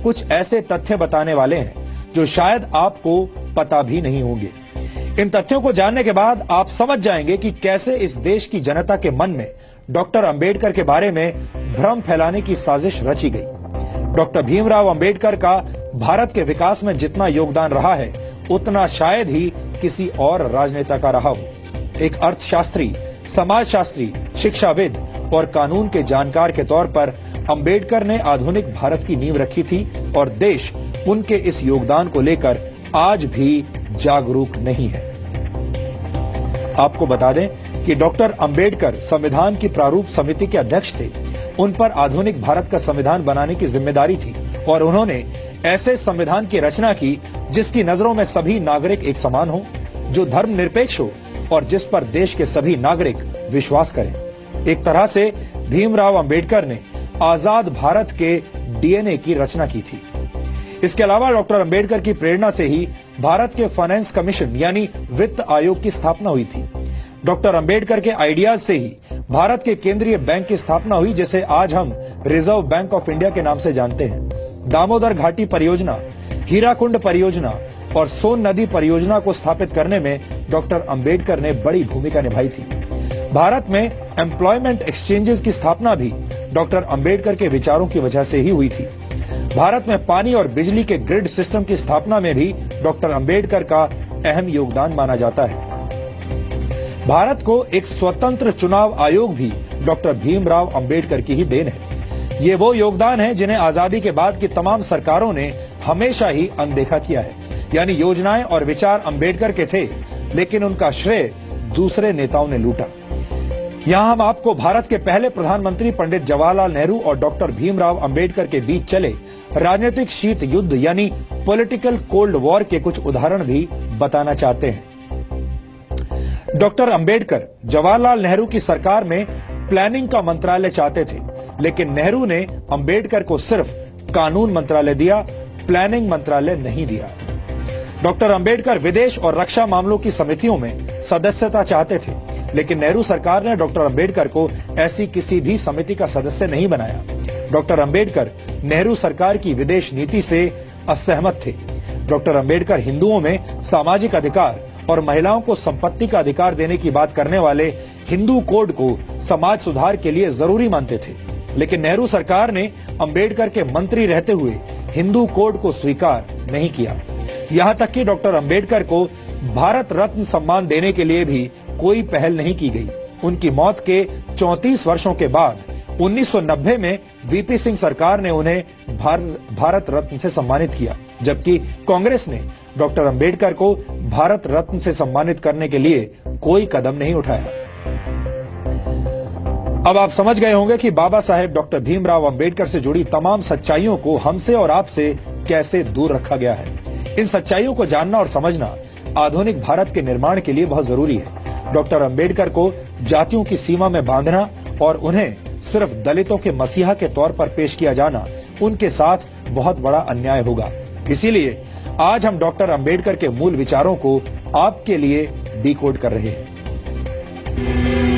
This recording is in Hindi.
कुछ ऐसे तथ्य बताने वाले हैं जो शायद आपको पता भी नहीं होंगे। इन तथ्यों को जानने के बाद आप समझ जाएंगे कि कैसे इस देश की जनता के मन में डॉक्टर अंबेडकर के बारे में भ्रम फैलाने की साजिश रची गई। डॉक्टर भीमराव अंबेडकर का भारत के विकास में जितना योगदान रहा है उतना शायद ही किसी और राजनेता का रहा हो। एक अर्थशास्त्री, समाजशास्त्री, शिक्षाविद और कानून के जानकार के तौर पर अंबेडकर ने आधुनिक भारत की नींव रखी थी और देश उनके इस योगदान को लेकर आज भी जागरूक नहीं है। आपको बता दें कि डॉक्टर अंबेडकर संविधान की प्रारूप समिति के अध्यक्ष थे। उन पर आधुनिक भारत का संविधान बनाने की जिम्मेदारी थी और उन्होंने ऐसे संविधान की रचना की जिसकी नजरों में सभी नागरिक एक समान हो, जो धर्मनिरपेक्ष हो और जिस पर देश के सभी नागरिक विश्वास करें। एक तरह से भीमराव अंबेडकर ने आजाद भारत के डीएनए की रचना की थी। इसके अलावा डॉक्टर अंबेडकर की प्रेरणा से ही भारत के फाइनेंस कमीशन यानी वित्त आयोग की स्थापना हुई थी। डॉक्टर अंबेडकर के आइडियाज से ही भारत के केंद्रीय बैंक की स्थापना हुई, जिसे आज हम रिजर्व बैंक ऑफ इंडिया के नाम से जानते हैं। दामोदर घाटी परियोजना, हीराकुंड परियोजना और सोन नदी परियोजना को स्थापित करने में डॉक्टर अंबेडकर ने बड़ी भूमिका निभाई थी। भारत में एम्प्लॉयमेंट एक्सचेंजेस की स्थापना भी डॉक्टर अंबेडकर के विचारों की वजह से ही हुई थी। भारत में पानी और बिजली के ग्रिड सिस्टम की स्थापना में भी डॉक्टर अंबेडकर का अहम योगदान माना जाता है। भारत को एक स्वतंत्र चुनाव आयोग भी डॉक्टर भीमराव अंबेडकर की ही देन है। ये वो योगदान है जिन्हें आजादी के बाद की तमाम सरकारों ने हमेशा ही अनदेखा किया है। यानी योजनाएं और विचार अंबेडकर के थे, लेकिन उनका श्रेय दूसरे नेताओं ने लूटा। यहाँ हम आपको भारत के पहले प्रधानमंत्री पंडित जवाहरलाल नेहरू और डॉक्टर भीमराव अंबेडकर के बीच चले राजनीतिक शीत युद्ध यानी पॉलिटिकल कोल्ड वॉर के कुछ उदाहरण भी बताना चाहते हैं। डॉक्टर अंबेडकर जवाहरलाल नेहरू की सरकार में प्लानिंग का मंत्रालय चाहते थे, लेकिन नेहरू ने अंबेडकर को सिर्फ कानून मंत्रालय दिया, प्लानिंग मंत्रालय नहीं दिया। डॉक्टर अंबेडकर विदेश और रक्षा मामलों की समितियों में सदस्यता चाहते थे, लेकिन नेहरू सरकार ने डॉक्टर अंबेडकर को ऐसी किसी भी समिति का सदस्य नहीं बनाया। डॉक्टर अंबेडकर नेहरू सरकार की विदेश नीति से असहमत थे। डॉक्टर अंबेडकर हिंदुओं में सामाजिक अधिकार और महिलाओं को संपत्ति का अधिकार देने की बात करने वाले हिंदू कोड को समाज सुधार के लिए जरूरी मानते थे, लेकिन नेहरू सरकार ने अंबेडकर के मंत्री रहते हुए हिंदू कोड को स्वीकार नहीं किया। यहाँ तक कि डॉक्टर अंबेडकर को भारत रत्न सम्मान देने के लिए भी कोई पहल नहीं की गई। उनकी मौत के 34 वर्षों के बाद 1990 में वीपी सिंह सरकार ने उन्हें भारत रत्न से सम्मानित किया, जबकि कांग्रेस ने डॉक्टर अंबेडकर को भारत रत्न से सम्मानित करने के लिए कोई कदम नहीं उठाया। अब आप समझ गए होंगे कि बाबा साहेब डॉक्टर भीमराव अंबेडकर से जुड़ी तमाम सच्चाइयों को हमसे और आपसे कैसे दूर रखा गया है। इन सच्चाइयों को जानना और समझना आधुनिक भारत के निर्माण के लिए बहुत जरूरी है। डॉक्टर अंबेडकर को जातियों की सीमा में बांधना और उन्हें सिर्फ दलितों के मसीहा के तौर पर पेश किया जाना उनके साथ बहुत बड़ा अन्याय होगा। इसीलिए आज हम डॉक्टर अंबेडकर के मूल विचारों को आपके लिए डिकोड कर रहे हैं।